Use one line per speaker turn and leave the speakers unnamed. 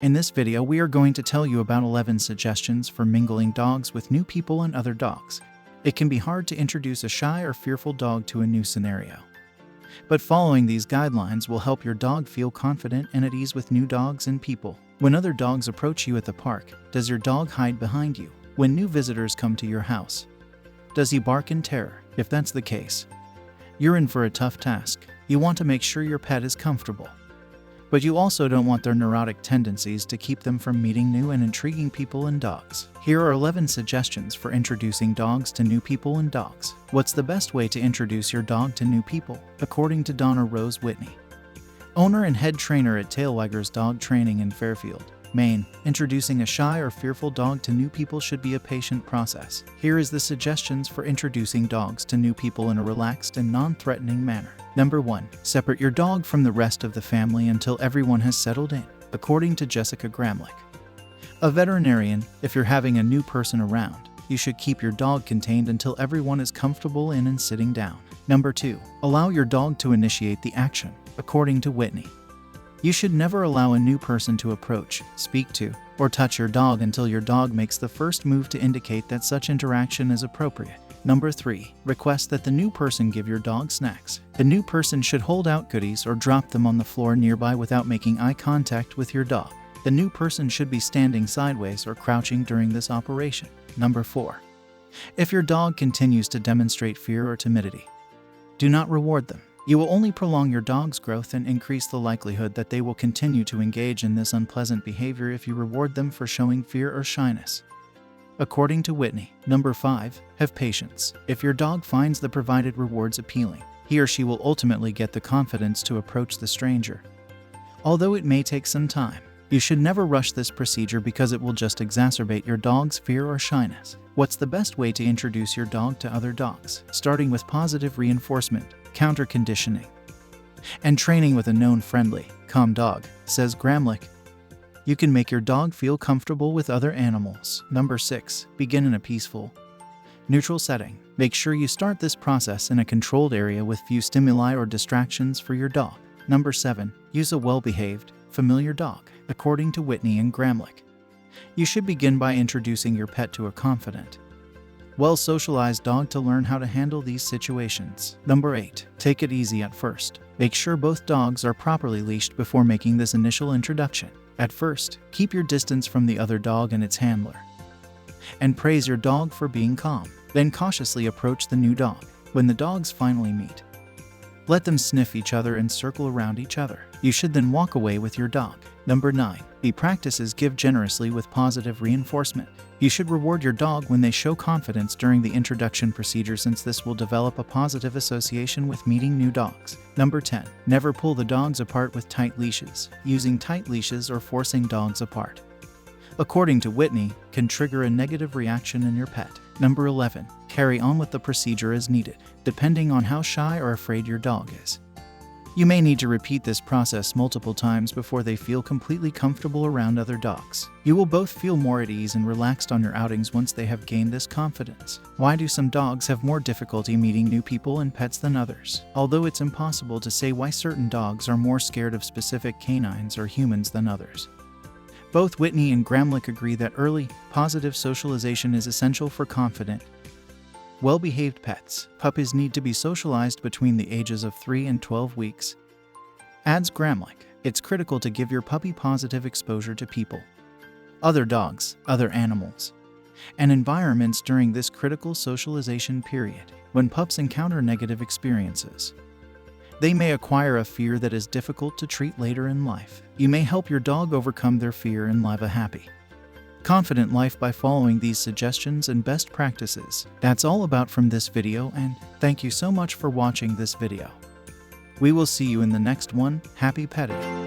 In this video, we are going to tell you about 11 suggestions for mingling dogs with new people and other dogs. It can be hard to introduce a shy or fearful dog to a new scenario. But following these guidelines will help your dog feel confident and at ease with new dogs and people. When other dogs approach you at the park, does your dog hide behind you? When new visitors come to your house, does he bark in terror? If that's the case, you're in for a tough task. You want to make sure your pet is comfortable, but you also don't want their neurotic tendencies to keep them from meeting new and intriguing people and dogs. Here are 11 suggestions for introducing dogs to new people and dogs. What's the best way to introduce your dog to new people? According to Donna Rose Whitney, owner and head trainer at Tailwaggers Dog Training in Fairfield, Maine, introducing a shy or fearful dog to new people should be a patient process. Here is the suggestions for introducing dogs to new people in a relaxed and non-threatening manner. Number 1. Separate your dog from the rest of the family until everyone has settled in. According to Jessica Gramlich, a veterinarian, if you're having a new person around, you should keep your dog contained until everyone is comfortable in and sitting down. Number 2. Allow your dog to initiate the action. According to Whitney, you should never allow a new person to approach, speak to, or touch your dog until your dog makes the first move to indicate that such interaction is appropriate. Number 3. Request that the new person give your dog snacks. The new person should hold out goodies or drop them on the floor nearby without making eye contact with your dog. The new person should be standing sideways or crouching during this operation. Number 4. If your dog continues to demonstrate fear or timidity, do not reward them. You will only prolong your dog's growth and increase the likelihood that they will continue to engage in this unpleasant behavior if you reward them for showing fear or shyness. According to Whitney. Number 5. Have patience. If your dog finds the provided rewards appealing, he or she will ultimately get the confidence to approach the stranger. Although it may take some time, you should never rush this procedure because it will just exacerbate your dog's fear or shyness. What's the best way to introduce your dog to other dogs? Starting with positive reinforcement, counter-conditioning, and training with a known friendly, calm dog, says Gramlich, you can make your dog feel comfortable with other animals. Number 6. Begin in a peaceful, neutral setting. Make sure you start this process in a controlled area with few stimuli or distractions for your dog. Number 7. Use a well-behaved, familiar dog. According to Whitney and Gramlich, you should begin by introducing your pet to a confident, well-socialized dog to learn how to handle these situations. Number 8. Take it easy at first. Make sure both dogs are properly leashed before making this initial introduction. At first, keep your distance from the other dog and its handler, and praise your dog for being calm. Then cautiously approach the new dog. When the dogs finally meet, let them sniff each other and circle around each other. You should then walk away with your dog. Number 9. The practices give generously with positive reinforcement. You should reward your dog when they show confidence during the introduction procedure, since this will develop a positive association with meeting new dogs. Number 10. Never pull the dogs apart with tight leashes. Using tight leashes or forcing dogs apart, according to Whitney, can trigger a negative reaction in your pet. Number 11. Carry on with the procedure as needed, depending on how shy or afraid your dog is. You may need to repeat this process multiple times before they feel completely comfortable around other dogs. You will both feel more at ease and relaxed on your outings once they have gained this confidence. Why do some dogs have more difficulty meeting new people and pets than others? Although it's impossible to say why certain dogs are more scared of specific canines or humans than others, both Whitney and Gramlich agree that early, positive socialization is essential for confident, well-behaved pets. Puppies need to be socialized between the ages of 3 and 12 weeks. Adds Gramlich, it's critical to give your puppy positive exposure to people, other dogs, other animals, and environments during this critical socialization period. When pups encounter negative experiences, they may acquire a fear that is difficult to treat later in life. You may help your dog overcome their fear and live a happy, confident life by following these suggestions and best practices. That's all about from this video, and thank you so much for watching this video. We will see you in the next one. Happy petting!